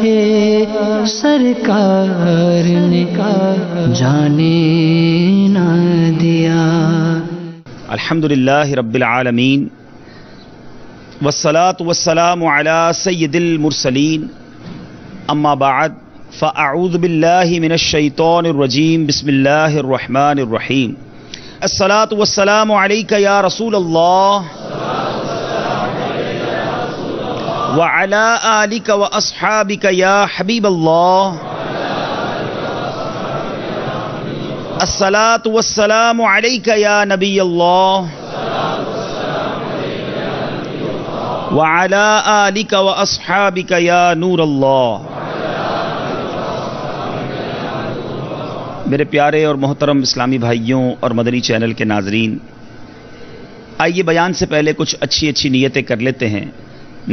کے سرکار نے جانے نہ دیا۔ الحمدللہ رب العالمین والصلاة والسلام على سید المرسلین اما بعد فاعوذ باللہ من الشیطان الرجیم بسم اللہ الرحمن الرحیم الصلاة والسلام علیک یا رسول اللہ وعلى آلک واصحابک یا حبیب اللہ الصلاة والسلام علیک یا نبی اللہ وعلى آلک واصحابک یا نور اللہ۔ میرے پیارے اور محترم اسلامی بھائیوں اور مدنی چینل کے ناظرین، آئیے بیان سے پہلے کچھ اچھی نیتیں کر لیتے ہیں۔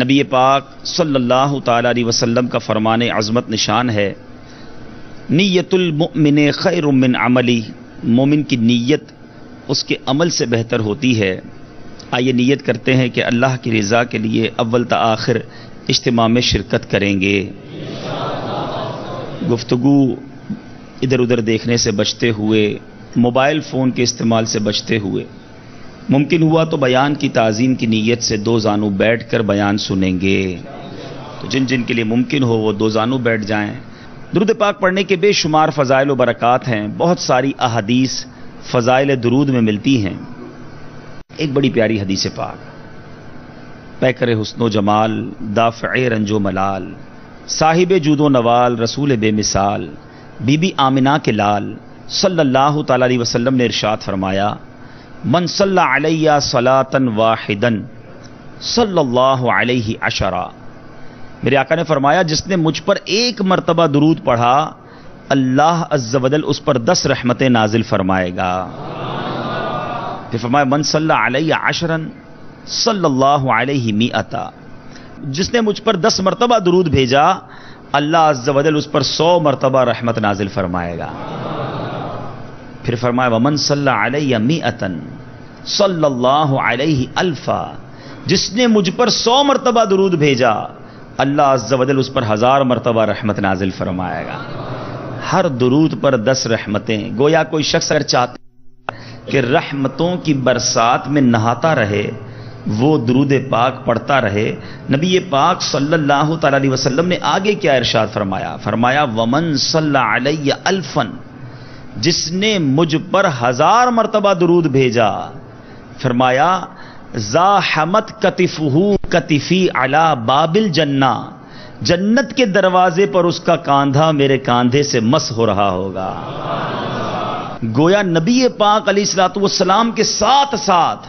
نبی پاک صلی اللہ تعالی علیہ وسلم کا فرمان عظمت نشان ہے، نیت المؤمن خیر من عملی، مومن کی نیت اس کے عمل سے بہتر ہوتی ہے۔ آئیے نیت کرتے ہیں کہ اللہ کی رضا کے لیے اول تا آخر اجتماع میں شرکت کریں گے۔ گفتگو ادھر ادھر دیکھنے سے بچتے ہوئے، موبائل فون کے استعمال سے بچتے ہوئے، ممکن ہوا تو بیان کی تعظیم کی نیت سے دو زانو بیٹھ کر بیان سنیں گے۔ تو جن جن کے لیے ممکن ہو وہ دو زانو بیٹھ جائیں۔ درود پاک پڑھنے کے بے شمار فضائل و برکات ہیں، بہت ساری احادیث فضائل درود میں ملتی ہیں۔ ایک بڑی پیاری حدیث پاک، پیکر حسن و جمال، دافع رنج و ملال، صاحب جود و نوال، رسول بے مثال، بی بی آمنہ کے لال صلی اللہ تعالی علیہ وسلم نے ارشاد فرمایا، من صلی علیہ صلاۃ واحدا صلی اللہ علیہ عشرہ۔ میرے آقا نے فرمایا جس نے مجھ پر ایک مرتبہ درود پڑھا، اللہ عز و جل اس پر 10 رحمتیں نازل فرمائے گا۔ پھر فرمایا من صلی علیہ عشرا صلی اللہ علیہ مئتا، جس نے مجھ پر 10 مرتبہ درود بھیجا، اللہ عز و جل اس پر 100 مرتبہ رحمت نازل فرمائے گا۔ پھر فرمایا ومن صلی علیہ مئتا صلی اللہ علیہ الفا، جس نے مجھ پر 100 مرتبہ درود بھیجا، اللہ عز و جل اس پر 1000 مرتبہ رحمت نازل فرمائے گا۔ ہر درود پر 10 رحمتیں۔ گویا کوئی شخص اگر چاہتا کہ رحمتوں کی برسات میں نہاتا رہے، وہ درود پاک پڑھتا رہے، نبی پاک صلی اللہ تعالی علیہ وسلم نے آگے کیا ارشاد فرمایا؟ فرمایا ومن صلی علیہ الفا، جس نے مجھ پر 1000 مرتبہ درود بھیجا، فرمایا زاحمت کتفہ کتفی علی باب الجنہ، جنت کے دروازے پر اس کا کاندھا میرے کاندھے سے مس ہو رہا ہوگا۔ گویا نبی پاک علیہ الصلوۃ والسلام کے ساتھ ساتھ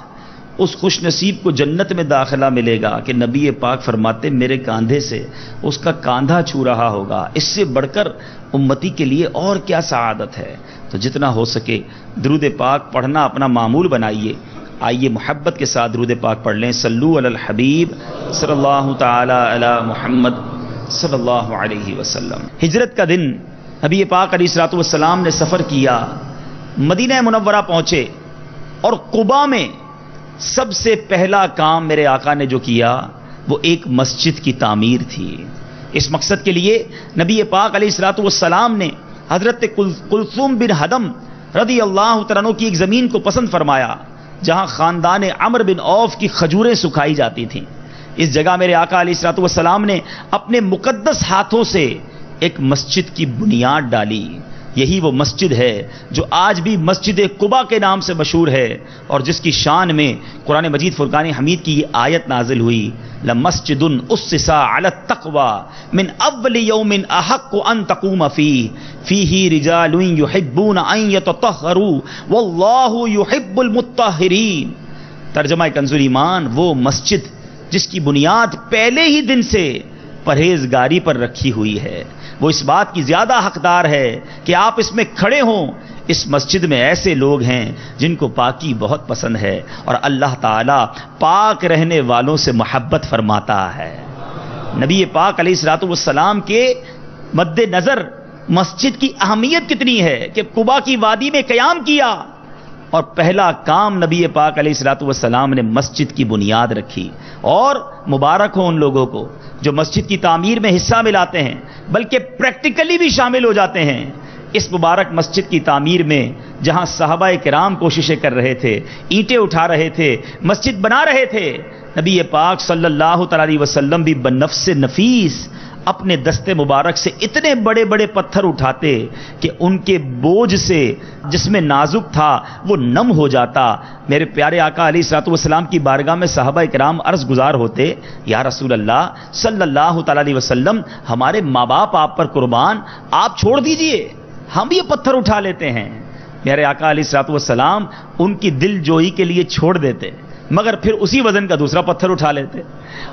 اس خوش نصیب کو جنت میں داخلہ ملے گا کہ نبی پاک فرماتے میرے کاندھے سے اس کا کاندھا چھو رہا ہوگا۔ اس سے بڑھ کر امتی کے لیے اور کیا سعادت ہے؟ تو جتنا ہو سکے درود پاک پڑھنا اپنا معمول بنائیے۔ آئیے محبت کے ساتھ درود پاک پڑھ لیں۔ صلو علی الحبیب صلی اللہ تعالی علی محمد صلی اللہ علیہ وسلم۔ ہجرت کا دن نبی پاک علیہ الصلوۃ والسلام نے سفر کیا، مدینہ منورہ پہنچے، اور قباء میں سب سے پہلا کام میرے آقا نے جو کیا وہ ایک مسجد کی تعمیر تھی۔ اس مقصد کے لیے نبی پاک علیہ الصلوۃ والسلام نے حضرت کلثوم بن حدم رضی اللہ تعالیٰ عنہ کی ایک زمین کو پسند فرمایا جہاں خاندان عمرو بن عوف کی کھجوریں سکھائی جاتی تھیں۔ اس جگہ میرے آقا علیہ الصلوۃ والسلام نے اپنے مقدس ہاتھوں سے ایک مسجد کی بنیاد ڈالی۔ یہی وہ مسجد ہے جو آج بھی مسجد قباء کے نام سے مشہور ہے، اور جس کی شان میں قرآن مجید فرقان حمید کی یہ آیت نازل ہوئی، لَمَسْجِدٌ أُسِّسَ عَلَى التَّقْوَى مِنْ أَوَّلِ يَوْمٍ أَحَقُّ أَن تَقُومَ فِيهِ رِجَالٌ يُحِبُّونَ أَن يَتَطَهَّرُوا وَاللَّهُ يُحِبُّ الْمُطَّهِّرِينَ۔ ترجمہ کنز ایمان، وہ مسجد جس کی بنیاد پہلے ہی دن سے پرہیزگاری پر رکھی ہوئی ہے، وہ اس بات کی زیادہ حقدار ہے کہ آپ اس میں کھڑے ہوں۔ اس مسجد میں ایسے لوگ ہیں جن کو پاکی بہت پسند ہے، اور اللہ تعالیٰ پاک رہنے والوں سے محبت فرماتا ہے۔ نبی پاک علیہ الصلوۃ والسلام کے مد نظر مسجد کی اہمیت کتنی ہے کہ قباء کی وادی میں قیام کیا، اور پہلا کام نبی پاک علیہ الصلوۃ والسلام نے مسجد کی بنیاد رکھی. اور مبارک ہو ان لوگوں کو جو مسجد کی تعمیر میں حصہ ملاتے ہیں بلکہ پریکٹیکلی بھی شامل ہو جاتے ہیں اس مبارک مسجد کی تعمیر میں. جہاں صحابہ کرام کوششیں کر رہے تھے, اینٹیں اٹھا رہے تھے, مسجد بنا رہے تھے, نبی پاک صلی اللہ تعالی علیہ وسلم بھی بنفس نفیس اپنے دستے مبارک سے اتنے بڑے بڑے پتھر اٹھاتے کہ ان کے بوجھ سے جس میں نازک تھا وہ نم ہو جاتا. میرے پیارے آقا علیہ الصلوۃ والسلام کی بارگاہ میں صحابہ کرام عرض گزار ہوتے, یا رسول اللہ صلی اللہ تعالی علیہ وسلم, ہمارے ماں باپ آپ پر قربان, آپ چھوڑ دیجئے, ہم یہ پتھر اٹھا لیتے ہیں. میرے آقا علیہ الصلوۃ والسلام ان کی دل جوئی کے لیے چھوڑ دیتے, مگر پھر اسی وزن کا دوسرا پتھر اٹھا لیتے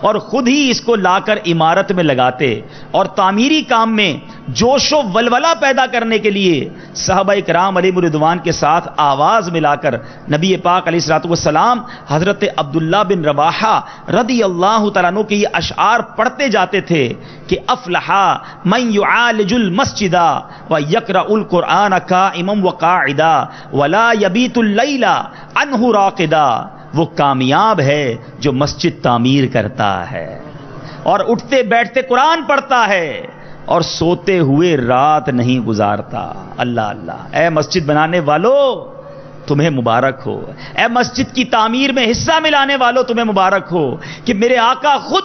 اور خود ہی اس کو لا کر عمارت میں لگاتے. اور تعمیری کام میں جوش و ولولہ پیدا کرنے کے لیے صحابہ کرام علیہ رضوان کے ساتھ آواز ملا کر نبی پاک علیہ الصلوۃ والسلام حضرت عبداللہ بن رواحہ رضی اللہ تعالیٰ عنہ کے یہ اشعار پڑھتے جاتے تھے کہ افلح من یعالج المسجد ویقرأ القرآن قائما وقاعدا ولا یبیت اللیل عنہ راقدا. وہ کامیاب ہے جو مسجد تعمیر کرتا ہے اور اٹھتے بیٹھتے قرآن پڑھتا ہے اور سوتے ہوئے رات نہیں گزارتا. اللہ اللہ. اے مسجد بنانے والو تمہیں مبارک ہو, اے مسجد کی تعمیر میں حصہ ملانے والو تمہیں مبارک ہو کہ میرے آقا خود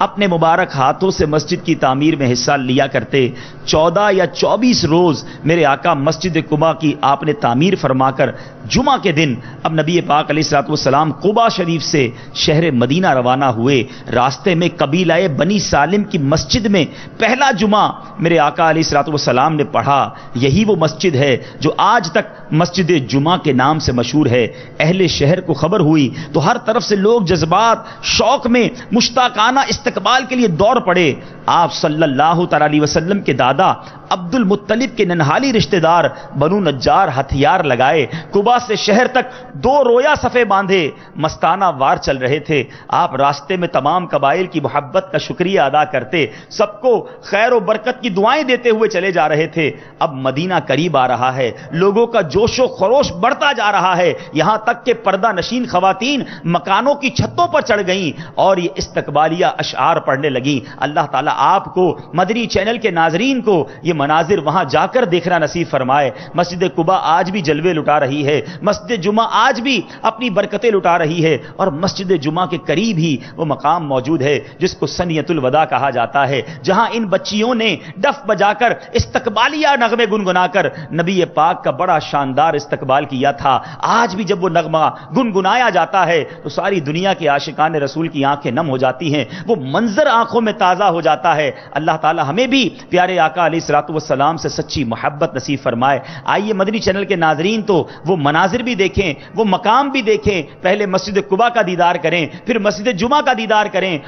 اپنے مبارک ہاتھوں سے مسجد کی تعمیر میں حصہ لیا کرتے. 14 یا 24 روز میرے آقا مسجد قباء کی آپ نے تعمیر فرما کر جمعہ کے دن اب نبی پاک علیہ الصلوۃ والسلام قباء شریف سے شہر مدینہ روانہ ہوئے. راستے میں قبیلہ بنی سالم کی مسجد میں پہلا جمعہ میرے آقا علیہ الصلوۃ والسلام نے پڑھا. یہی وہ مسجد ہے جو آج تک مسجد جمعہ کے نام سے مشہور ہے. اہل شہر کو خبر ہوئی تو ہر طرف سے لوگ جذبات شوق میں مشتاقانہ استقبال کے لیے دوڑ پڑے. آپ صلی اللہ تعالی علیہ وسلم کے دادا عبد المطلب کے ننہالی رشتہ دار بنو نجار ہتھیار لگائے قباء سے شہر تک 2 رویا صفے باندھے مستانہ وار چل رہے تھے. آپ راستے میں تمام قبائل کی محبت کا شکریہ ادا کرتے, سب کو خیر و برکت کی دعائیں دیتے ہوئے چلے جا رہے تھے. اب مدینہ قریب آ رہا ہے, لوگوں کا جوش و خروش بڑھتا جا رہا ہے, یہاں تک کہ پردہ نشین خواتین مکانوں کی چھتوں پر چڑھ گئیں اور یہ استقبالیہ اشعار پڑھنے لگیں. اللہ تعالیٰ آپ کو, مدنی چینل کے ناظرین کو یہ مناظر وہاں جا کر دیکھنا نصیب فرمائے. مسجد قباء آج بھی جلوے لٹا رہی ہے, مسجد جمعہ آج بھی اپنی برکتیں لٹا رہی ہے, اور مسجد جمعہ کے قریب ہی وہ مقام موجود ہے جس کو سنیت الوداع کہا جاتا ہے, جہاں ان بچیوں نے ڈف بجا کر استقبالیہ نغمے گنگنا کر نبی پاک کا بڑا شاندار استقبال کیا تھا. آج بھی جب وہ نغمہ گنگنایا جاتا ہے تو ساری دنیا کے عاشقان رسول کی آنکھیں نم ہو جاتی ہیں, وہ منظر آنکھوں میں تازہ ہو جاتا ہے. اللہ تعالی ہمیں بھی پیارے آقا علیہ الصلوۃ والسلام سے سچی محبت نصیب فرمائے. آئیے مدنی چینل کے ناظرین تو وہ مناظر بھی دیکھیں, وہ مقام بھی دیکھیں. پہلے مسجد قباء کا دیدار کریں, پھر مسجد جمعہ کا دیدار کریں.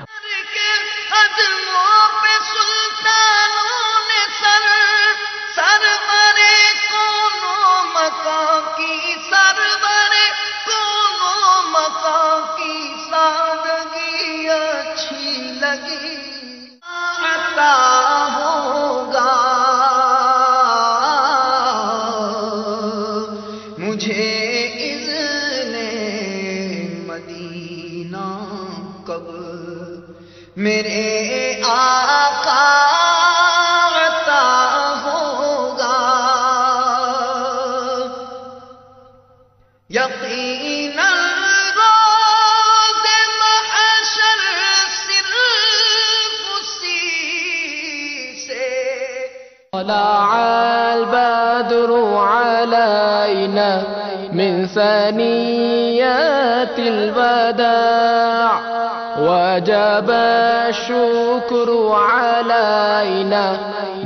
میرے آقا عطا ہوگا یقینا روز محشر صرف اسی سے طلع البدر علينا من ثنيات الوداع وجب الشكر علينا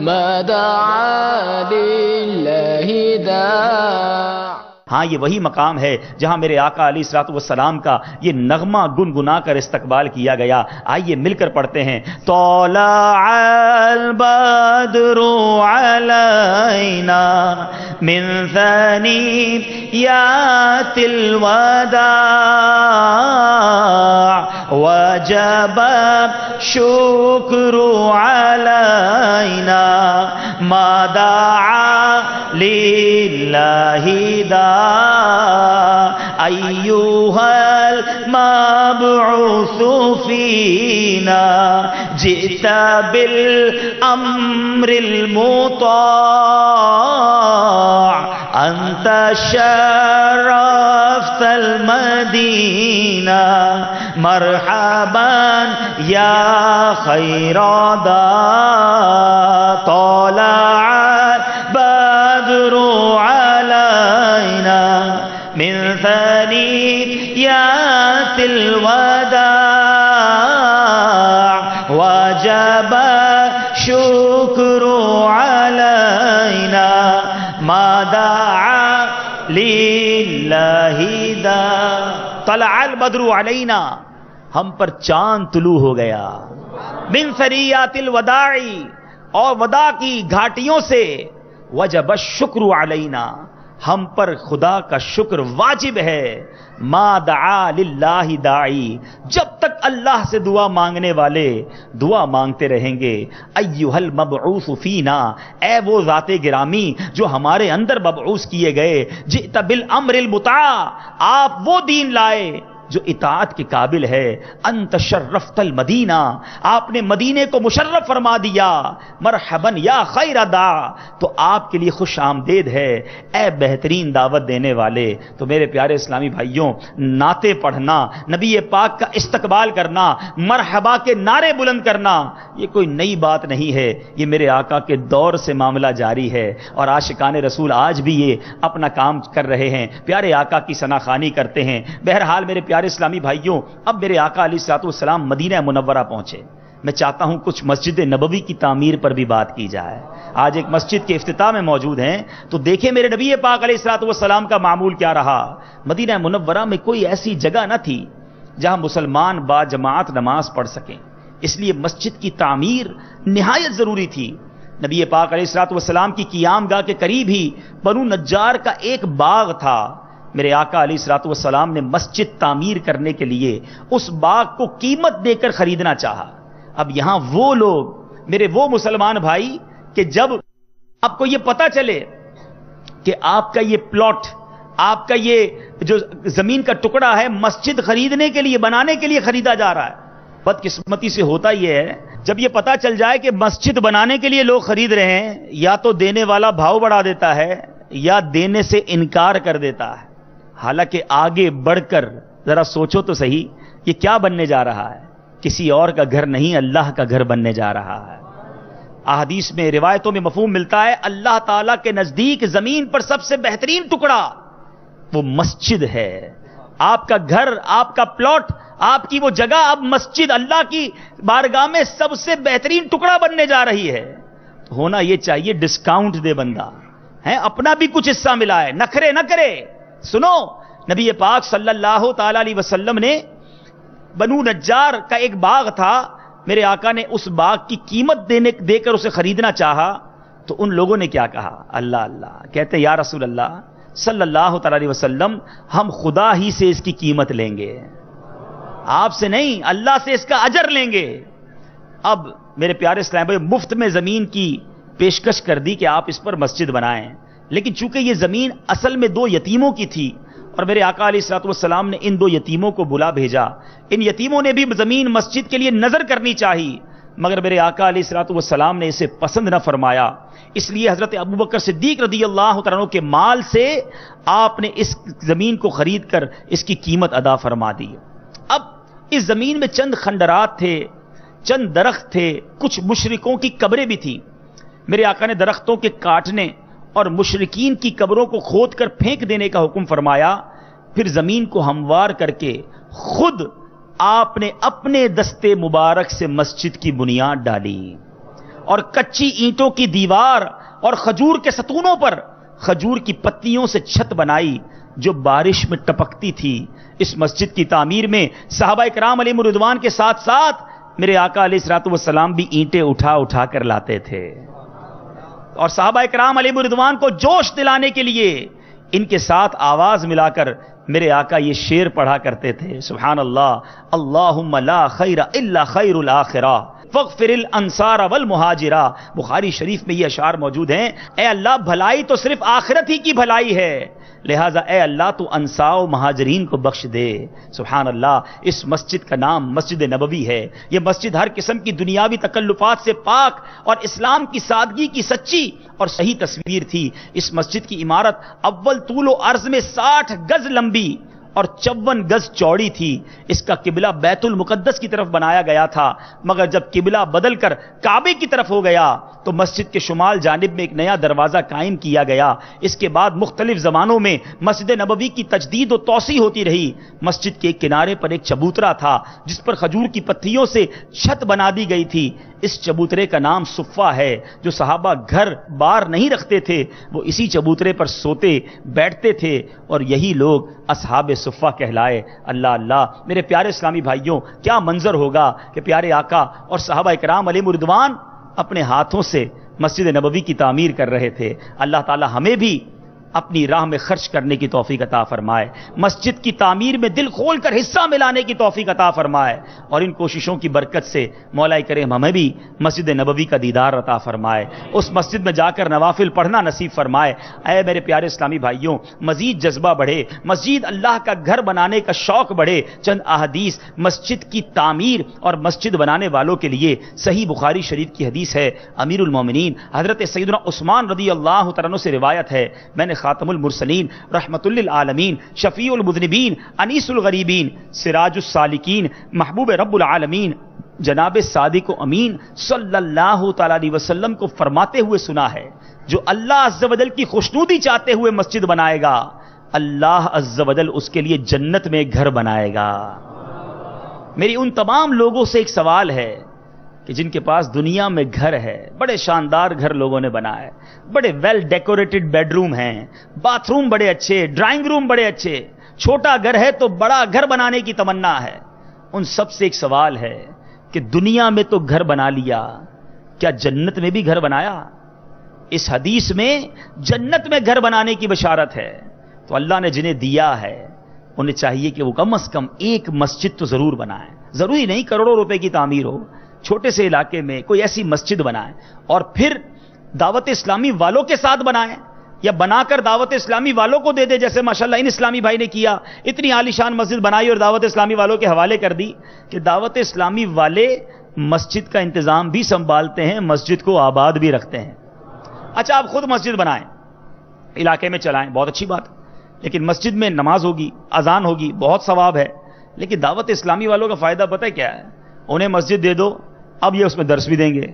ما دعا لله داع. ہاں یہ وہی مقام ہے جہاں میرے آقا علیہ الصلوۃ والسلام کا یہ نغمہ گنگنا کر استقبال کیا گیا. آئیے مل کر پڑھتے ہیں. طلع البدر علینا من ثنیات الوداع وجب الشکر علینا ما دعا للہ داع ایھا المبعوث فینا جئت بالامر المطاع انت شرفت المدینہ مرحبا یا خیر داع طلع البدر علینا من ثنیات الوداع وجب شکر علینا ما دعا للہ داع طلع البدر علینا ہم پر چاند طلوع ہو گیا من ثنیات الوداع اور وداع کی گھاٹیوں سے وجب الشکر علینا ہم پر خدا کا شکر واجب ہے ما دعا للہ داعی جب تک اللہ سے دعا مانگنے والے دعا مانگتے رہیں گے ایھا المبعوث فینا اے وہ ذات گرامی جو ہمارے اندر مبعوث کیے گئے جئت بالامر المطاع آپ وہ دین لائے جو اطاعت کے قابل ہے انت شرفت المدینہ آپ نے مدینے کو مشرف فرما دیا مرحبا یا خیر داع تو آپ کے لیے خوش آمدید ہے اے بہترین دعوت دینے والے تو میرے پیارے اسلامی بھائیوں نعتیں پڑھنا نبی پاک کا استقبال کرنا مرحبا کے نعرے بلند کرنا یہ کوئی نئی بات نہیں ہے یہ میرے آقا کے دور سے معاملہ جاری ہے اور عاشقان رسول آج بھی یہ اپنا کام کر رہے ہیں پیارے آقا کی ثناخوانی کرتے ہیں بہرحال میرے پیارے اسلامی بھائیوں اب میرے آقا علیہ الصلوۃ والسلام مدینہ منورہ پہنچے میں چاہتا ہوں کچھ مسجد نبوی کی تعمیر پر بھی بات کی جائے آج ایک مسجد کے افتتاح میں موجود ہیں تو دیکھیں میرے نبی پاک علیہ الصلوۃ والسلام کا معمول کیا رہا مدینہ منورہ میں کوئی ایسی جگہ نہ تھی جہاں مسلمان با جماعت نماز پڑھ سکیں اس لیے مسجد کی تعمیر نہایت ضروری تھی نبی پاک علیہ الصلوۃ والسلام کی قیام گاہ کے قریب ہی بنو نجار کا ایک باغ تھا میرے آقا علیہ الصلوۃ والسلام نے مسجد تعمیر کرنے کے لیے اس باغ کو قیمت دے کر خریدنا چاہا اب یہاں وہ لوگ میرے وہ مسلمان بھائی کہ جب آپ کو یہ پتا چلے کہ آپ کا یہ پلاٹ آپ کا یہ جو زمین کا ٹکڑا ہے مسجد خریدنے کے لیے بنانے کے لیے خریدا جا رہا ہے بدقسمتی سے ہوتا یہ ہے جب یہ پتا چل جائے کہ مسجد بنانے کے لیے لوگ خرید رہے ہیں یا تو دینے والا بھاؤ بڑھا دیتا ہے یا دینے سے انکار کر دیتا ہے حالانکہ آگے بڑھ کر ذرا سوچو تو صحیح یہ کیا بننے جا رہا ہے کسی اور کا گھر نہیں اللہ کا گھر بننے جا رہا ہے احادیث میں روایتوں میں مفہوم ملتا ہے اللہ تعالیٰ کے نزدیک زمین پر سب سے بہترین ٹکڑا وہ مسجد ہے آپ کا گھر آپ کا پلاٹ آپ کی وہ جگہ اب مسجد اللہ کی بارگاہ میں سب سے بہترین ٹکڑا بننے جا رہی ہے ہونا یہ چاہیے ڈسکاؤنٹ دے بندہ ہے اپنا بھی کچھ حصہ ملا ہے نخرے نہ کرے سنو نبی پاک صلی اللہ تعالی علیہ وسلم نے بنو نجار کا ایک باغ تھا میرے آقا نے اس باغ کی قیمت دے کر اسے خریدنا چاہا تو ان لوگوں نے کیا کہا اللہ اللہ کہتے یا رسول اللہ صلی اللہ تعالی علیہ وسلم ہم خدا ہی سے اس کی قیمت لیں گے آپ سے نہیں اللہ سے اس کا اجر لیں گے اب میرے پیارے اسلام بھائی مفت میں زمین کی پیشکش کر دی کہ آپ اس پر مسجد بنائیں لیکن چونکہ یہ زمین اصل میں 2 یتیموں کی تھی اور میرے آقا علیہ الصلوۃ والسلام نے ان 2 یتیموں کو بلا بھیجا ان یتیموں نے بھی زمین مسجد کے لیے نظر کرنی چاہی مگر میرے آقا علیہ الصلوۃ والسلام نے اسے پسند نہ فرمایا اس لیے حضرت ابوبکر صدیق رضی اللہ تعالیٰ عنہ کے مال سے آپ نے اس زمین کو خرید کر اس کی قیمت ادا فرما دی اب اس زمین میں چند خنڈرات تھے چند درخت تھے کچھ مشرکوں کی قبریں بھی تھیں میرے آقا نے درختوں کے کاٹنے اور مشرکین کی قبروں کو کھود کر پھینک دینے کا حکم فرمایا پھر زمین کو ہموار کر کے خود آپ نے اپنے دستے مبارک سے مسجد کی بنیاد ڈالی اور کچی اینٹوں کی دیوار اور کھجور کے ستونوں پر کھجور کی پتیوں سے چھت بنائی جو بارش میں ٹپکتی تھی اس مسجد کی تعمیر میں صحابہ کرام علیہم رضوان کے ساتھ ساتھ میرے آقا علیہ الصلوۃ والسلام بھی اینٹیں اٹھا اٹھا کر لاتے تھے اور صحابہ کرام علیہ رضوان کو جوش دلانے کے لیے ان کے ساتھ آواز ملا کر میرے آقا یہ شعر پڑھا کرتے تھے، سبحان اللہ، اللہم لا خیر الا خیر الاخرہ فاغفر الانصار والمہاجرہ۔ بخاری شریف میں یہ اشعار موجود ہیں، اے اللہ بھلائی تو صرف آخرت ہی کی بھلائی ہے، لہٰذا اے اللہ تو انصار و مہاجرین کو بخش دے۔ سبحان اللہ، اس مسجد کا نام مسجد نبوی ہے۔ یہ مسجد ہر قسم کی دنیاوی تکلفات سے پاک اور اسلام کی سادگی کی سچی اور صحیح تصویر تھی۔ اس مسجد کی عمارت اول طول و عرض میں 60 گز لمبی اور 54 گز چوڑی تھی۔ اس کا قبلہ بیت المقدس کی طرف بنایا گیا تھا، مگر جب قبلہ بدل کر کعبے کی طرف ہو گیا تو مسجد کے شمال جانب میں ایک نیا دروازہ قائم کیا گیا۔ اس کے بعد مختلف زمانوں میں مسجد نبوی کی تجدید و توسیع ہوتی رہی۔ مسجد کے کنارے پر ایک چبوترا تھا جس پر کھجور کی پتیوں سے چھت بنا دی گئی تھی۔ اس چبوترے کا نام صفہ ہے۔ جو صحابہ گھر بار نہیں رکھتے تھے وہ اسی چبوترے پر سوتے بیٹھتے تھے اور یہی لوگ اصحاب صفہ کہلائے۔ اللہ اللہ، میرے پیارے اسلامی بھائیوں، کیا منظر ہوگا کہ پیارے آقا اور صحابہ کرام علیہ رضوان اپنے ہاتھوں سے مسجد نبوی کی تعمیر کر رہے تھے۔ اللہ تعالی ہمیں بھی اپنی راہ میں خرچ کرنے کی توفیق عطا فرمائے، مسجد کی تعمیر میں دل کھول کر حصہ ملانے کی توفیق عطا فرمائے، اور ان کوششوں کی برکت سے مولا کریم ہمیں بھی مسجد نبوی کا دیدار عطا فرمائے، اس مسجد میں جا کر نوافل پڑھنا نصیب فرمائے۔ اے میرے پیارے اسلامی بھائیوں، مزید جذبہ بڑھے، مزید اللہ کا گھر بنانے کا شوق بڑھے۔ چند احادیث مسجد کی تعمیر اور مسجد بنانے والوں کے لیے۔ صحیح بخاری شریف کی حدیث ہے، امیر المومنین حضرت سیدنا عثمان رضی اللہ تعالیٰ عنہ سے روایت ہے، میں نے خاتم المرسلین، رحمت للعالمین، شفیع المذنبین، انیس الغریبین، سراج السالکین، محبوب رب العالمین جناب صادق و امین صلی اللہ تعالی علیہ وسلم کو فرماتے ہوئے سنا ہے، جو اللہ عز و جل کی خوشنودی چاہتے ہوئے مسجد بنائے گا، اللہ عز و جل اس کے لیے جنت میں گھر بنائے گا۔ میری ان تمام لوگوں سے ایک سوال ہے کہ جن کے پاس دنیا میں گھر ہے، بڑے شاندار گھر لوگوں نے بنائے، بڑے ویل ڈیکوریٹڈ بیڈ روم ہیں، باتھ روم بڑے اچھے، ڈرائنگ روم بڑے اچھے، چھوٹا گھر ہے تو بڑا گھر بنانے کی تمنا ہے۔ ان سب سے ایک سوال ہے کہ دنیا میں تو گھر بنا لیا، کیا جنت میں بھی گھر بنایا؟ اس حدیث میں جنت میں گھر بنانے کی بشارت ہے۔ تو اللہ نے جنہیں دیا ہے انہیں چاہیے کہ وہ کم از کم ایک مسجد تو ضرور بنائیں۔ ضروری نہیں کروڑوں روپے کی تعمیر ہو، چھوٹے سے علاقے میں کوئی ایسی مسجد بنائیں اور پھر دعوت اسلامی والوں کے ساتھ بنائیں، یا بنا کر دعوت اسلامی والوں کو دے دے، جیسے ماشاءاللہ ان اسلامی بھائی نے کیا، اتنی عالی شان مسجد بنائی اور دعوت اسلامی والوں کے حوالے کر دی کہ دعوت اسلامی والے مسجد کا انتظام بھی سنبھالتے ہیں، مسجد کو آباد بھی رکھتے ہیں۔ اچھا آپ خود مسجد بنائیں، علاقے میں چلائیں، بہت اچھی بات، لیکن مسجد میں نماز ہوگی، اذان ہوگی، بہت ثواب ہے، لیکن دعوت اسلامی والوں کا فائدہ پتہ ہے کیا ہے؟ انہیں مسجد دے دو، اب یہ اس میں درس بھی دیں گے،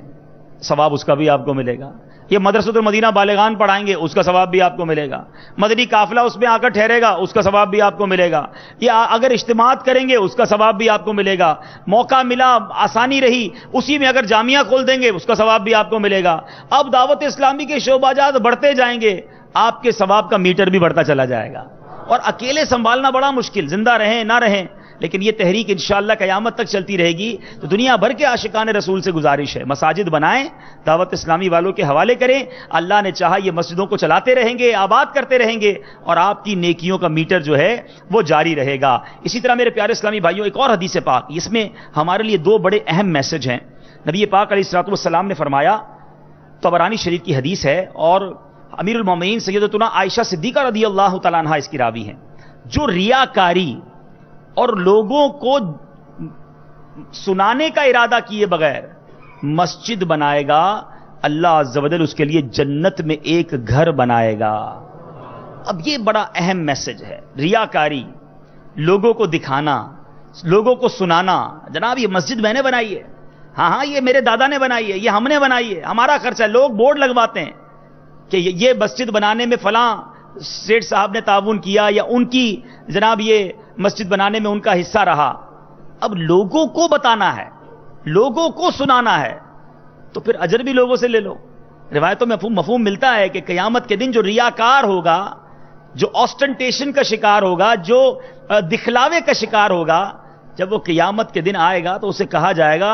ثواب اس کا بھی آپ کو ملے گا۔ یہ مدرسۃ المدینہ بالغان پڑھائیں گے، اس کا ثواب بھی آپ کو ملے گا۔ مدنی قافلہ اس میں آ کر ٹھہرے گا، اس کا ثواب بھی آپ کو ملے گا۔ یا اگر اجتماعات کریں گے اس کا ثواب بھی آپ کو ملے گا۔ موقع ملا، آسانی رہی، اسی میں اگر جامعہ کھول دیں گے اس کا ثواب بھی آپ کو ملے گا۔ اب دعوت اسلامی کے شعبہ جات بڑھتے جائیں گے، آپ کے ثواب کا میٹر بھی بڑھتا چلا جائے گا۔ اور اکیلے سنبھالنا بڑا مشکل، زندہ رہیں نہ رہیں، لیکن یہ تحریک انشاءاللہ قیامت تک چلتی رہے گی۔ تو دنیا بھر کے عاشقان رسول سے گزارش ہے، مساجد بنائیں، دعوت اسلامی والوں کے حوالے کریں، اللہ نے چاہا یہ مسجدوں کو چلاتے رہیں گے، آباد کرتے رہیں گے، اور آپ کی نیکیوں کا میٹر جو ہے وہ جاری رہے گا۔ اسی طرح میرے پیارے اسلامی بھائیوں، ایک اور حدیث پاک، اس میں ہمارے لیے دو بڑے اہم میسج ہیں۔ نبی پاک علیہ الصلوۃ والسلام نے فرمایا، طبرانی شریف کی حدیث ہے اور امیر المومنین سیدتنا عائشہ صدیقہ رضی اللہ تعالیٰ عنہا اس کی راوی ہیں، جو ریاکاری اور لوگوں کو سنانے کا ارادہ کیے بغیر مسجد بنائے گا، اللہ عز و جل اس کے لیے جنت میں ایک گھر بنائے گا۔ اب یہ بڑا اہم میسج ہے، ریاکاری، لوگوں کو دکھانا، لوگوں کو سنانا، جناب یہ مسجد میں نے بنائی ہے، ہاں یہ میرے دادا نے بنائی ہے، یہ ہم نے بنائی ہے، ہمارا خرچہ ہے۔ لوگ بورڈ لگواتے ہیں کہ یہ مسجد بنانے میں فلاں سیٹ صاحب نے تعاون کیا، یا ان کی جناب یہ مسجد بنانے میں ان کا حصہ رہا۔ اب لوگوں کو بتانا ہے، لوگوں کو سنانا ہے، تو پھر اجر بھی لوگوں سے لے لو۔ روایتوں میں مفہوم ملتا ہے کہ قیامت کے دن جو ریاکار ہوگا، جو آسٹنٹیشن کا شکار ہوگا، جو دکھلاوے کا شکار ہوگا، جب وہ قیامت کے دن آئے گا تو اسے کہا جائے گا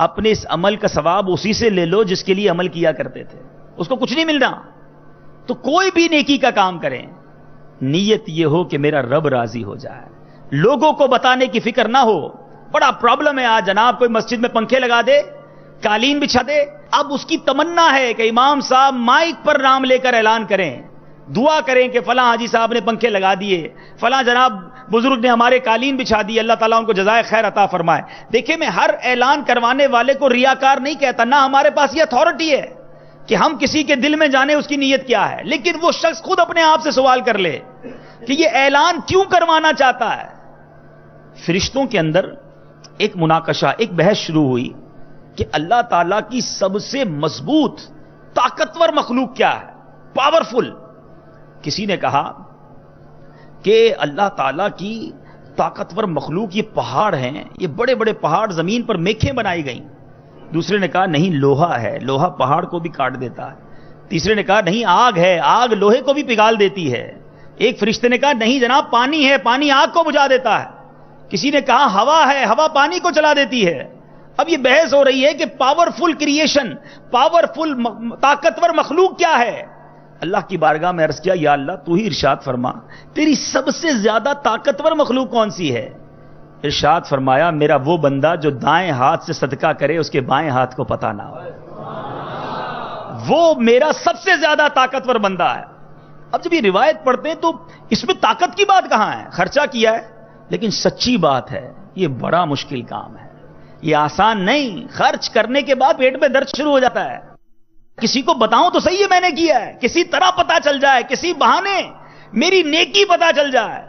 اپنے اس عمل کا ثواب اسی سے لے لو جس کے لیے عمل کیا کرتے تھے۔ اس کو کچھ نہیں ملنا. تو کوئی بھی نیکی کا کام کریں, نیت یہ ہو کہ میرا رب راضی ہو جائے, لوگوں کو بتانے کی فکر نہ ہو. بڑا پرابلم ہے آج جناب, کوئی مسجد میں پنکھے لگا دے, قالین بچھا دے, اب اس کی تمنا ہے کہ امام صاحب مائک پر نام لے کر اعلان کریں, دعا کریں کہ فلاں حاجی صاحب نے پنکھے لگا دیے, فلاں جناب بزرگ نے ہمارے قالین بچھا دی, اللہ تعالیٰ ان کو جزائے خیر عطا فرمائے. دیکھیں میں ہر اعلان کروانے والے کو ریاکار نہیں کہتا, نہ ہمارے پاس یہ اتھارٹی ہے کہ ہم کسی کے دل میں جانیں اس کی نیت کیا ہے, لیکن وہ شخص خود اپنے آپ سے سوال کر لے کہ یہ اعلان کیوں کروانا چاہتا ہے. فرشتوں کے اندر ایک مناقشہ, ایک بحث شروع ہوئی کہ اللہ تعالیٰ کی سب سے مضبوط طاقتور مخلوق کیا ہے, پاورفل. کسی نے کہا کہ اللہ تعالیٰ کی طاقتور مخلوق یہ پہاڑ ہیں, یہ بڑے بڑے پہاڑ, زمین پر میخیں بنائی گئیں. دوسرے نے کہا نہیں لوہا ہے, لوہا پہاڑ کو بھی کاٹ دیتا ہے. تیسرے نے کہا نہیں آگ ہے, آگ لوہے کو بھی پگھال دیتی ہے. ایک فرشتے نے کہا نہیں جناب پانی ہے, پانی آگ کو بجھا دیتا ہے. کسی نے کہا ہوا ہے, ہوا پانی کو چلا دیتی ہے. اب یہ بحث ہو رہی ہے کہ پاورفل کریشن, پاورفل طاقتور مخلوق کیا ہے. اللہ کی بارگاہ میں عرض کیا یا اللہ تو ہی ارشاد فرما, تیری سب سے زیادہ طاقتور مخلوق کون سی ہے. ارشاد فرمایا میرا وہ بندہ جو دائیں ہاتھ سے صدقہ کرے اس کے بائیں ہاتھ کو پتہ نہ ہو, وہ میرا سب سے زیادہ طاقتور بندہ ہے. اب جب یہ روایت پڑھتے ہیں تو اس میں طاقت کی بات کہاں ہے, خرچہ کیا ہے لیکن سچی بات ہے یہ بڑا مشکل کام ہے, یہ آسان نہیں. خرچ کرنے کے بعد پیٹ میں درد شروع ہو جاتا ہے. کسی کو بتاؤں تو صحیح ہے میں نے کیا ہے, کسی طرح پتا چل جائے, کسی بہانے میری نیکی پتا چل جائے.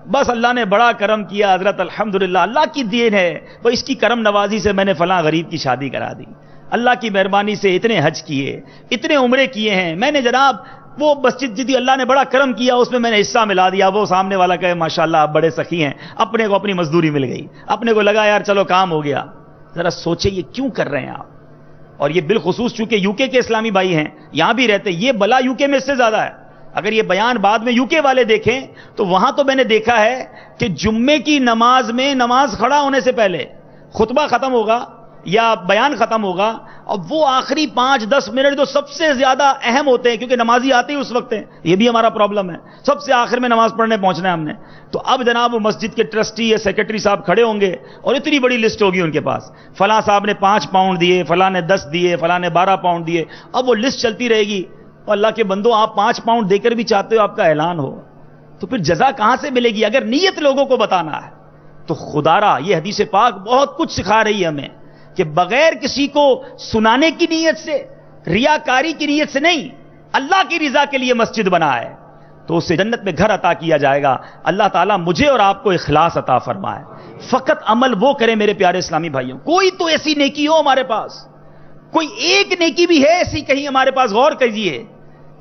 بس اللہ نے بڑا کرم کیا حضرت, الحمدللہ اللہ کی دین ہے, وہ اس کی کرم نوازی سے میں نے فلاں غریب کی شادی کرا دی. اللہ کی مہربانی سے اتنے حج کیے, اتنے عمرے کیے ہیں میں نے جناب. وہ مسجد جدی اللہ نے بڑا کرم کیا, اس میں میں نے حصہ ملا دیا. وہ سامنے والا کہے ماشاءاللہ آپ بڑے سخی ہیں, اپنے کو اپنی مزدوری مل گئی, اپنے کو لگا یار چلو کام ہو گیا. ذرا سوچے یہ کیوں کر رہے ہیں آپ. اور یہ بالخصوص چونکہ یو کے اسلامی بھائی ہیں, یہاں بھی رہتے, یہ بلا یو کے میں اس سے زیادہ ہے. اگر یہ بیان بعد میں یو کے والے دیکھیں تو وہاں تو میں نے دیکھا ہے کہ جمعے کی نماز میں, نماز کھڑا ہونے سے پہلے خطبہ ختم ہوگا یا بیان ختم ہوگا, اور وہ آخری 5-10 منٹ جو سب سے زیادہ اہم ہوتے ہیں, کیونکہ نمازی آتے ہی اس وقت ہیں, یہ بھی ہمارا پرابلم ہے, سب سے آخر میں نماز پڑھنے پہنچنا ہے ہم نے. تو اب جناب وہ مسجد کے ٹرسٹی یا سیکرٹری صاحب کھڑے ہوں گے اور اتنی بڑی لسٹ ہوگی ان کے پاس, فلاں صاحب نے 5 پاؤنڈ دیے, فلاں نے 10 دیے, فلاں نے 12 پاؤنڈ دیے. اب وہ لسٹ چلتی رہے گی. اور اللہ کے بندو آپ 5 پاؤنڈ دے کر بھی چاہتے ہو آپ کا اعلان ہو, تو پھر جزا کہاں سے ملے گی. اگر نیت لوگوں کو بتانا ہے تو خدا را یہ حدیث پاک بہت کچھ سکھا رہی ہے ہمیں کہ بغیر کسی کو سنانے کی نیت سے, ریاکاری کی نیت سے نہیں, اللہ کی رضا کے لیے مسجد بنا ہے تو اسے جنت میں گھر عطا کیا جائے گا. اللہ تعالیٰ مجھے اور آپ کو اخلاص عطا فرمائے. فقط عمل وہ کریں میرے پیارے اسلامی بھائیوں. کوئی تو ایسی نیکی ہو ہمارے پاس, کوئی ایک نیکی بھی ہے ایسی کہیں ہمارے پاس, غور کیجئے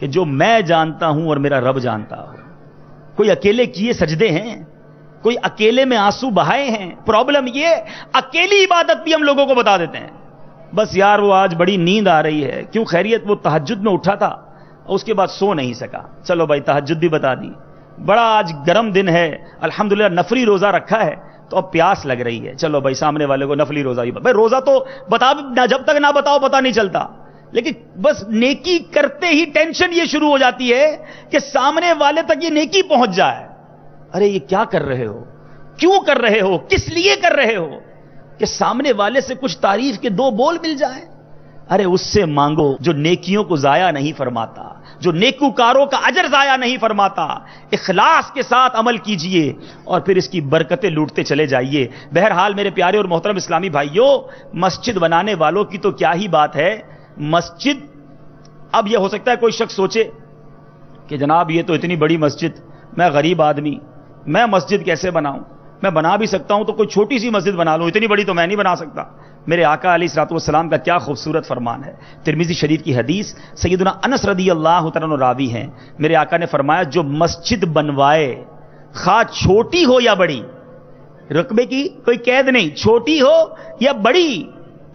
کہ جو میں جانتا ہوں اور میرا رب جانتا ہو. کوئی اکیلے کیے سجدے ہیں, کوئی اکیلے میں آنسو بہائے ہیں. پرابلم یہ اکیلی عبادت بھی ہم لوگوں کو بتا دیتے ہیں. بس یار وہ آج بڑی نیند آ رہی ہے, کیوں خیریت, وہ تہجد میں اٹھا تھا اور اس کے بعد سو نہیں سکا, چلو بھائی تہجد بھی بتا دی. بڑا آج گرم دن ہے, الحمدللہ نفلی روزہ رکھا ہے تو اب پیاس لگ رہی ہے, چلو بھائی سامنے والے کو نفلی روزہ بھی. بھائی روزہ تو بتا, جب تک نہ بتاؤ پتہ نہیں چلتا, لیکن بس نیکی کرتے ہی ٹینشن یہ شروع ہو جاتی ہے کہ سامنے والے تک یہ نیکی پہنچ جائے. ارے یہ کیا کر رہے ہو, کیوں کر رہے ہو, کس لیے کر رہے ہو, کہ سامنے والے سے کچھ تعریف کے 2 بول مل جائیں. ارے اس سے مانگو جو نیکیوں کو ضائع نہیں فرماتا, جو نیکوکاروں کا اجر ضائع نہیں فرماتا. اخلاص کے ساتھ عمل کیجئے اور پھر اس کی برکتیں لوٹتے چلے جائیے. بہرحال میرے پیارے اور محترم اسلامی بھائیوں, مسجد بنانے والوں کی تو کیا ہی بات ہے. مسجد, اب یہ ہو سکتا ہے کوئی شخص سوچے کہ جناب یہ تو اتنی بڑی مسجد, میں غریب آدمی, میں مسجد کیسے بناؤں. میں بنا بھی سکتا ہوں تو کوئی چھوٹی سی مسجد بنا لوں, اتنی بڑی تو میں نہیں بنا سکتا. میرے آقا علیہ الصلوۃ والسلام کا کیا خوبصورت فرمان ہے. ترمذی شریف کی حدیث, سیدنا انس رضی اللہ تعالیٰ عنہ راوی ہیں, میرے آقا نے فرمایا جو مسجد بنوائے, خواہ چھوٹی ہو یا بڑی, رقبے کی کوئی قید نہیں, چھوٹی ہو یا بڑی,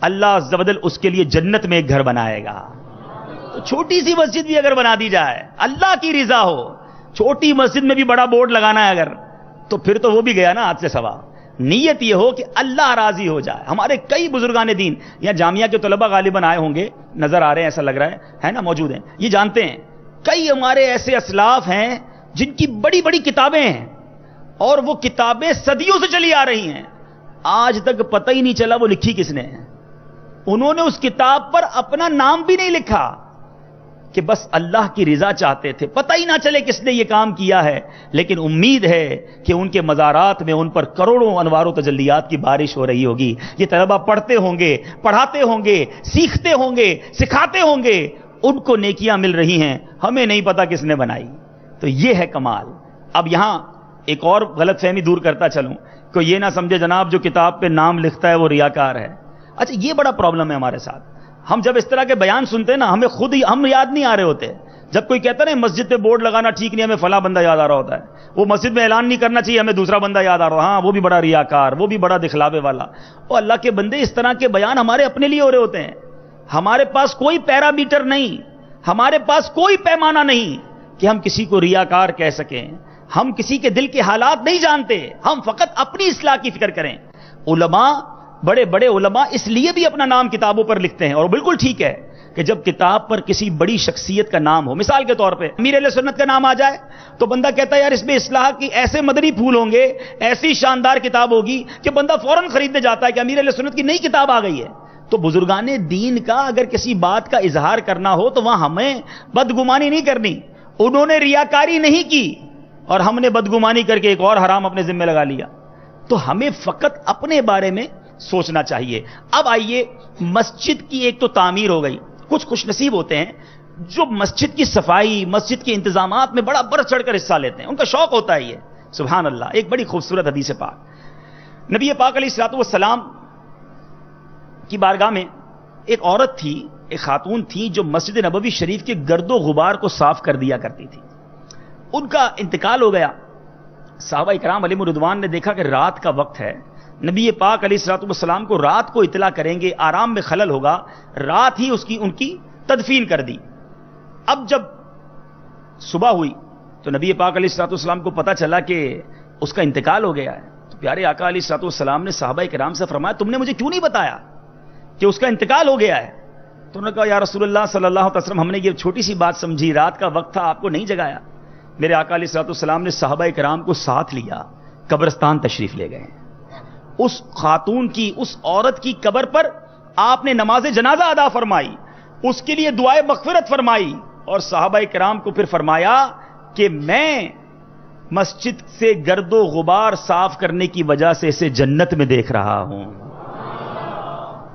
اللہ عز و جل اس کے لیے جنت میں ایک گھر بنائے گا. تو چھوٹی سی مسجد بھی اگر بنا دی جائے, اللہ کی رضا ہو, چھوٹی مسجد میں بھی بڑا بورڈ لگانا ہے اگر, تو پھر تو وہ بھی گیا نا ہاتھ سے سوا. نیت یہ ہو کہ اللہ راضی ہو جائے. ہمارے کئی بزرگان دین یا جامعہ کے طلبہ غالباً آئے ہوں گے, نظر آ رہے ہیں, ایسا لگ رہا ہے نا, موجود ہیں, یہ جانتے ہیں کئی ہمارے ایسے اسلاف ہیں جن کی بڑی بڑی کتابیں ہیں اور وہ کتابیں صدیوں سے چلی آ رہی ہیں, آج تک پتہ ہی نہیں چلا وہ لکھی کس نے. انہوں نے اس کتاب پر اپنا نام بھی نہیں لکھا کہ بس اللہ کی رضا چاہتے تھے, پتہ ہی نہ چلے کس نے یہ کام کیا ہے, لیکن امید ہے کہ ان کے مزارات میں ان پر کروڑوں انوار و تجلیات کی بارش ہو رہی ہوگی. یہ طلبہ پڑھتے ہوں گے, پڑھاتے ہوں گے, سیکھتے ہوں گے, سکھاتے ہوں گے, ان کو نیکیاں مل رہی ہیں, ہمیں نہیں پتا کس نے بنائی. تو یہ ہے کمال. اب یہاں ایک اور غلط فہمی دور کرتا چلوں, کوئی یہ نہ سمجھے جناب جو کتاب پہ نام لکھتا ہے وہ ریاکار ہے. اچھا یہ بڑا پرابلم ہے ہمارے ساتھ. ہم جب اس طرح کے بیان سنتے ہیں نا, ہمیں خود ہی ہم یاد نہیں آ رہے ہوتے. جب کوئی کہتا ہے نا مسجد پہ بورڈ لگانا ٹھیک نہیں, ہمیں فلاں بندہ یاد آ رہا ہوتا ہے. وہ مسجد میں اعلان نہیں کرنا چاہیے, ہمیں دوسرا بندہ یاد آ رہا, ہاں وہ بھی بڑا ریاکار, وہ بھی بڑا دکھلاوے والا. اور اللہ کے بندے, اس طرح کے بیان ہمارے اپنے لیے ہو رہے ہوتے ہیں. ہمارے پاس کوئی پیرامیٹر نہیں, ہمارے پاس کوئی پیمانہ نہیں کہ ہم کسی کو ریاکار کہہ سکیں. ہم کسی کے دل کے حالات نہیں جانتے, ہم فقط اپنی اصلاح کی فکر کریں. علماء, بڑے بڑے علماء اس لیے بھی اپنا نام کتابوں پر لکھتے ہیں, اور بالکل ٹھیک ہے کہ جب کتاب پر کسی بڑی شخصیت کا نام ہو, مثال کے طور پہ امیر اہل سنت کا نام آ جائے تو بندہ کہتا ہے یار اس میں اصلاح کی ایسے مدنی پھول ہوں گے, ایسی شاندار کتاب ہوگی کہ بندہ فوراً خریدنے جاتا ہے کہ امیر اہل سنت کی نئی کتاب آ گئی ہے. تو بزرگان دین کا اگر کسی بات کا اظہار کرنا ہو تو وہاں ہمیں بدگمانی نہیں کرنی. انہوں نے ریاکاری نہیں کی اور ہم نے بدگمانی کر کے ایک اور حرام اپنے ذمہ لگا لیا. تو ہمیں فقط اپنے بارے میں سوچنا چاہیے. اب آئیے, مسجد کی ایک تو تعمیر ہو گئی. کچھ خوش نصیب ہوتے ہیں جو مسجد کی صفائی, مسجد کے انتظامات میں بڑا بڑھ چڑھ کر حصہ لیتے ہیں, ان کا شوق ہوتا ہے یہ, سبحان اللہ. ایک بڑی خوبصورت حدیث پاک, نبی پاک علیہ الصلوۃ والسلام کی بارگاہ میں ایک عورت تھی, ایک خاتون تھی جو مسجد نبوی شریف کے گرد و غبار کو صاف کر دیا کرتی تھی. ان کا انتقال ہو گیا. صحابہ کرام علیہم رضوان نے دیکھا کہ رات کا وقت ہے, نبی پاک علیہ الصلوۃ والسلام کو رات کو اطلاع کریں گے, آرام میں خلل ہوگا, رات ہی ان کی تدفین کر دی. اب جب صبح ہوئی تو نبی پاک علیہ الصلوۃ والسلام کو پتہ چلا کہ اس کا انتقال ہو گیا ہے. تو پیارے آقا علیہ الصلوۃ والسلام نے صحابہ کرام سے فرمایا تم نے مجھے کیوں نہیں بتایا کہ اس کا انتقال ہو گیا ہے؟ تو انہوں نے کہا یا رسول اللہ صلی اللہ علیہ وسلم, ہم نے یہ چھوٹی سی بات سمجھی, رات کا وقت تھا, آپ کو نہیں جگایا. میرے آقا علیہ الصلوۃ والسلام نے صحابہ کرام کو ساتھ لیا, قبرستان تشریف لے گئے. اس خاتون کی, اس عورت کی قبر پر آپ نے نماز جنازہ ادا فرمائی, اس کے لیے دعائے مغفرت فرمائی, اور صحابہ کرام کو پھر فرمایا کہ میں مسجد سے گرد و غبار صاف کرنے کی وجہ سے اسے جنت میں دیکھ رہا ہوں.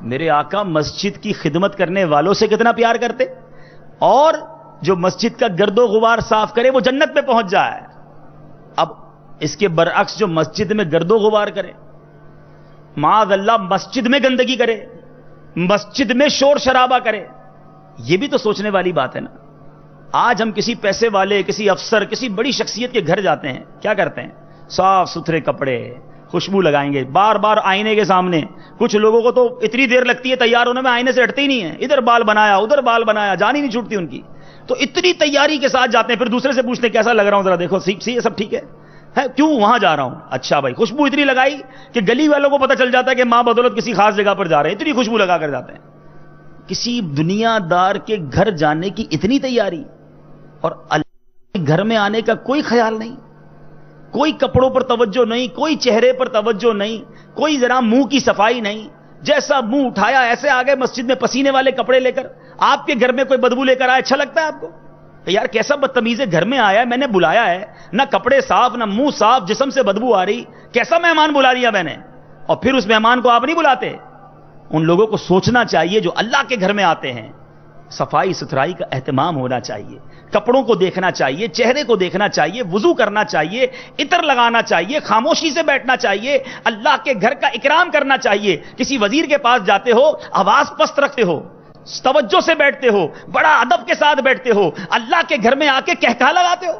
میرے آقا مسجد کی خدمت کرنے والوں سے کتنا پیار کرتے, اور جو مسجد کا گرد و غبار صاف کرے وہ جنت میں پہنچ جائے. اب اس کے برعکس جو مسجد میں گرد و غبار کرے, معاذ اللہ مسجد میں گندگی کرے, مسجد میں شور شرابہ کرے, یہ بھی تو سوچنے والی بات ہے نا. آج ہم کسی پیسے والے, کسی افسر, کسی بڑی شخصیت کے گھر جاتے ہیں, کیا کرتے ہیں؟ صاف ستھرے کپڑے, خوشبو لگائیں گے, بار بار آئینے کے سامنے. کچھ لوگوں کو تو اتنی دیر لگتی ہے تیار ہونے میں, آئینے سے ہٹتے ہی نہیں ہیں, ادھر بال بنایا ادھر بال بنایا, جان ہی نہیں چھوٹتی ان کی. تو اتنی تیاری کے ساتھ جاتے ہیں, پھر دوسرے سے پوچھتے ہیں کیسا لگ رہا ہوں, ذرا دیکھو سب ٹھیک ہے, کیوں وہاں جا رہا ہوں؟ اچھا بھائی, خوشبو اتنی لگائی کہ گلی والوں کو پتہ چل جاتا ہے کہ ماں بدولت کسی خاص جگہ پر جا رہے ہیں, اتنی خوشبو لگا کر جاتے ہیں. کسی دنیا دار کے گھر جانے کی اتنی تیاری, اور اللہ کے گھر میں آنے کا کوئی خیال نہیں, کوئی کپڑوں پر توجہ نہیں, کوئی چہرے پر توجہ نہیں, کوئی ذرا منہ کی صفائی نہیں. جیسا منہ اٹھایا ایسے آگے مسجد میں پسینے والے کپڑے لے کر. آپ کے گھر میں کوئی بدبو لے کر آئے, اچھا لگتا ہے آپ کو؟ یار کیسا بدتمیز ہے, گھر میں آیا ہے, میں نے بلایا ہے, نہ کپڑے صاف, نہ منہ صاف, جسم سے بدبو آ رہی, کیسا مہمان بلا لیا میں نے, اور پھر اس مہمان کو آپ نہیں بلاتے. ان لوگوں کو سوچنا چاہیے جو اللہ کے گھر میں آتے ہیں, صفائی ستھرائی کا اہتمام ہونا چاہیے, کپڑوں کو دیکھنا چاہیے, چہرے کو دیکھنا چاہیے, وضو کرنا چاہیے, عطر لگانا چاہیے, خاموشی سے بیٹھنا چاہیے, اللہ کے گھر کا اکرام کرنا چاہیے. کسی وزیر کے پاس جاتے ہو, آواز پست رکھتے ہو, توجہ سے بیٹھتے ہو, بڑا ادب کے ساتھ بیٹھتے ہو. اللہ کے گھر میں آ کے کہکہا لگاتے ہو,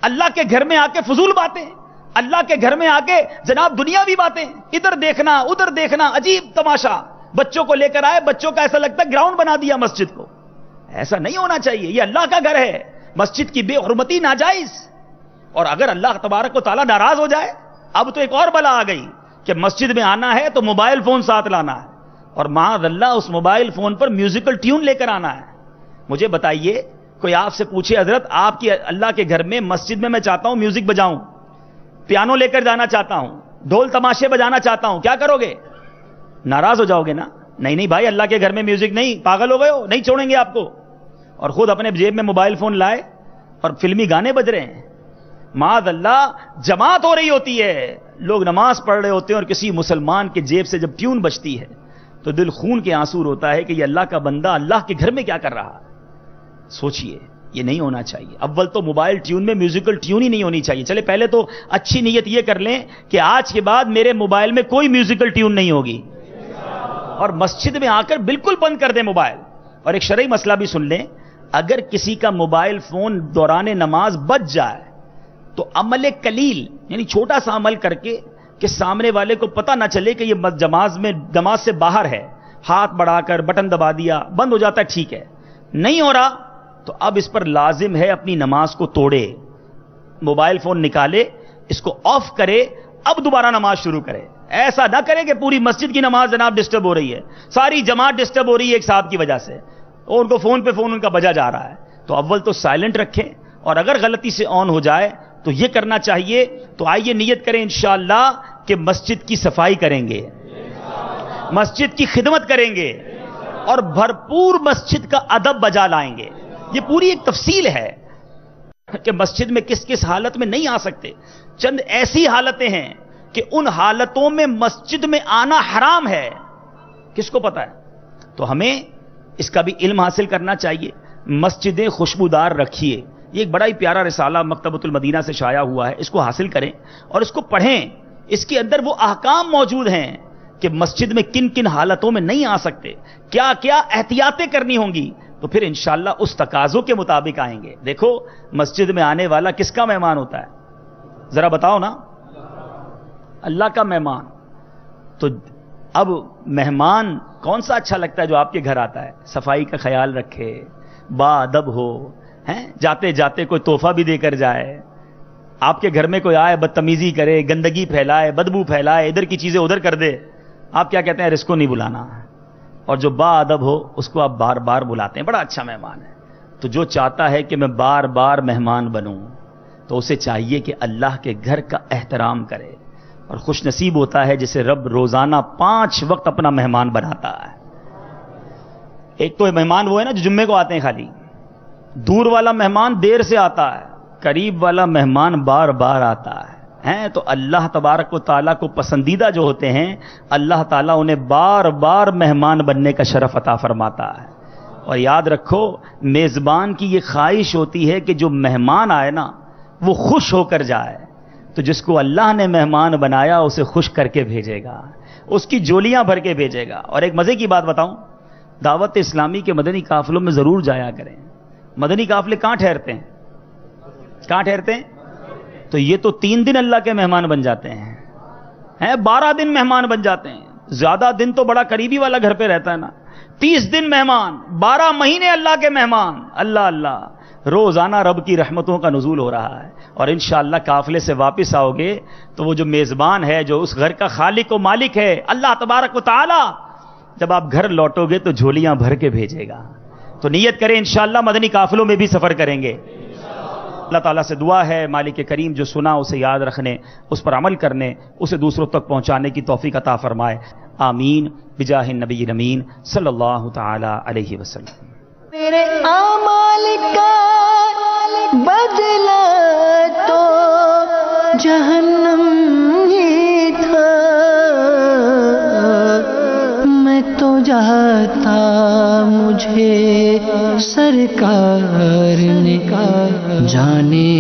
اللہ کے گھر میں آ کے فضول باتیں, اللہ کے گھر میں آ کے جناب دنیاوی باتیں, ادھر دیکھنا ادھر دیکھنا, عجیب تماشا. بچوں کو لے کر آئے, بچوں کا ایسا لگتا ہے گراؤنڈ بنا دیا مسجد کو. ایسا نہیں ہونا چاہیے, یہ اللہ کا گھر ہے. مسجد کی بے حرمتی ناجائز. اور اگر اللہ تبارک و تعالیٰ ناراض ہو جائے, اب تو ایک اور بلا آ گئی کہ مسجد میں آنا ہے تو موبائل فون ساتھ لانا ہے، اور معاذ اللہ اس موبائل فون پر میوزیکل ٹیون لے کر آنا ہے۔ مجھے بتائیے، کوئی آپ سے پوچھے حضرت آپ کی اللہ کے گھر میں مسجد میں چاہتا ہوں میوزک بجاؤں، پیانو لے کر جانا چاہتا ہوں، ڈھول تماشے بجانا چاہتا ہوں، کیا کرو گے؟ ناراض ہو جاؤ گے نا؟ نہیں بھائی، اللہ کے گھر میں میوزک نہیں، پاگل ہو گئے ہو، نہیں چھوڑیں گے آپ کو۔ اور خود اپنے جیب میں موبائل فون لائے اور فلمی گانے بج رہے ہیں۔ معاذ اللہ، جماعت ہو رہی ہوتی ہے، لوگ نماز پڑھ رہے ہوتے ہیں، اور کسی مسلمان کے جیب سے جب ٹیون بجتی ہے تو دل خون کے آنسو ہوتا ہے کہ یہ اللہ کا بندہ اللہ کے گھر میں کیا کر رہا ہے۔ سوچئے، یہ نہیں ہونا چاہیے۔ اول تو موبائل ٹیون میں میوزیکل ٹیون ہی نہیں ہونی چاہیے۔ چلے پہلے تو اچھی نیت یہ کر لیں کہ آج کے بعد میرے موبائل میں کوئی میوزیکل ٹیون نہیں ہوگی، اور مسجد میں آ کر بالکل بند کر دیں موبائل۔ اور ایک شرعی مسئلہ بھی سن لیں، اگر کسی کا موبائل فون دوران نماز بج جائے تو عمل قلیل، یعنی چھوٹا سا عمل کر کے کہ سامنے والے کو پتہ نہ چلے کہ یہ نماز سے باہر ہے، ہاتھ بڑھا کر بٹن دبا دیا، بند ہو جاتا ہے، ٹھیک ہے۔ نہیں ہو رہا تو اب اس پر لازم ہے اپنی نماز کو توڑے، موبائل فون نکالے، اس کو آف کرے، اب دوبارہ نماز شروع کرے۔ ایسا نہ کرے کہ پوری مسجد کی نماز جناب ڈسٹرب ہو رہی ہے، ساری جماعت ڈسٹرب ہو رہی ہے ایک صاحب کی وجہ سے، اور ان کو فون پہ فون ان کا بجا جا رہا ہے۔ تو اول تو سائلنٹ رکھیں، اور اگر غلطی سے آن ہو جائے تو یہ کرنا چاہیے۔ تو آئیے نیت کریں انشاءاللہ کہ مسجد کی صفائی کریں گے، مسجد کی خدمت کریں گے، اور بھرپور مسجد کا ادب بجا لائیں گے۔ یہ پوری ایک تفصیل ہے کہ مسجد میں کس کس حالت میں نہیں آ سکتے۔ چند ایسی حالتیں ہیں کہ ان حالتوں میں مسجد میں آنا حرام ہے، کس کو پتا ہے؟ تو ہمیں اس کا بھی علم حاصل کرنا چاہیے۔ مسجدیں خوشبودار رکھیے، یہ ایک بڑا ہی پیارا رسالہ مکتبۃ المدینہ سے شائع ہوا ہے، اس کو حاصل کریں اور اس کو پڑھیں۔ اس کے اندر وہ احکام موجود ہیں کہ مسجد میں کن کن حالتوں میں نہیں آ سکتے، کیا کیا احتیاطیں کرنی ہوں گی، تو پھر انشاءاللہ اس تقاضوں کے مطابق آئیں گے۔ دیکھو، مسجد میں آنے والا کس کا مہمان ہوتا ہے؟ ذرا بتاؤ نا، اللہ کا مہمان۔ تو اب مہمان کون سا اچھا لگتا ہے جو آپ کے گھر آتا ہے؟ صفائی کا خیال رکھے، با ادب ہو، جاتے جاتے کوئی تحفہ بھی دے کر جائے۔ آپ کے گھر میں کوئی آئے بدتمیزی کرے، گندگی پھیلائے، بدبو پھیلائے، ادھر کی چیزیں ادھر کر دے، آپ کیا کہتے ہیں؟ اس کو نہیں بلانا۔ اور جو با ادب ہو اس کو آپ بار بار بلاتے ہیں، بڑا اچھا مہمان ہے۔ تو جو چاہتا ہے کہ میں بار بار مہمان بنوں تو اسے چاہیے کہ اللہ کے گھر کا احترام کرے، اور خوش نصیب ہوتا ہے جسے رب روزانہ 5 وقت اپنا مہمان بناتا ہے۔ ایک تو مہمان وہ ہے نا جو جمعے کو آتے ہیں خالی، دور والا مہمان دیر سے آتا ہے، قریب والا مہمان بار بار آتا ہے۔ تو اللہ تبارک و تعالیٰ کو پسندیدہ جو ہوتے ہیں، اللہ تعالیٰ انہیں بار بار مہمان بننے کا شرف عطا فرماتا ہے۔ اور یاد رکھو، میزبان کی یہ خواہش ہوتی ہے کہ جو مہمان آئے نا وہ خوش ہو کر جائے، تو جس کو اللہ نے مہمان بنایا اسے خوش کر کے بھیجے گا، اس کی جولیاں بھر کے بھیجے گا۔ اور ایک مزے کی بات بتاؤں، دعوت اسلامی کے مدنی قافلوں میں ضرور جایا کریں۔ مدنی قافلے کہاں ٹھہرتے ہیں؟ کہاں ٹھہرتے ہیں؟ تو یہ تو 3 دن اللہ کے مہمان بن جاتے ہیں، 12 دن مہمان بن جاتے ہیں۔ زیادہ دن تو بڑا قریبی والا گھر پہ رہتا ہے نا، 30 دن مہمان، 12 مہینے اللہ کے مہمان۔ اللہ اللہ، روزانہ رب کی رحمتوں کا نزول ہو رہا ہے۔ اور انشاءاللہ قافلے سے واپس آؤ گے تو وہ جو میزبان ہے، جو اس گھر کا خالق و مالک ہے اللہ تبارک و تعالی، جب آپ گھر لوٹو گے تو جھولیاں بھر کے بھیجے گا۔ تو نیت کریں انشاءاللہ مدنی قافلوں میں بھی سفر کریں گے۔ اللہ تعالیٰ سے دعا ہے مالک کریم جو سنا اسے یاد رکھنے، اس پر عمل کرنے، اسے دوسروں تک پہنچانے کی توفیق عطا فرمائے۔ آمین بجاہ النبی الامین صلی اللہ تعالی علیہ وسلم۔ میرے اعمال کا بدلہ تو جہنم ہی تھا، میں تو جاتا مجھے سرکار نے جانے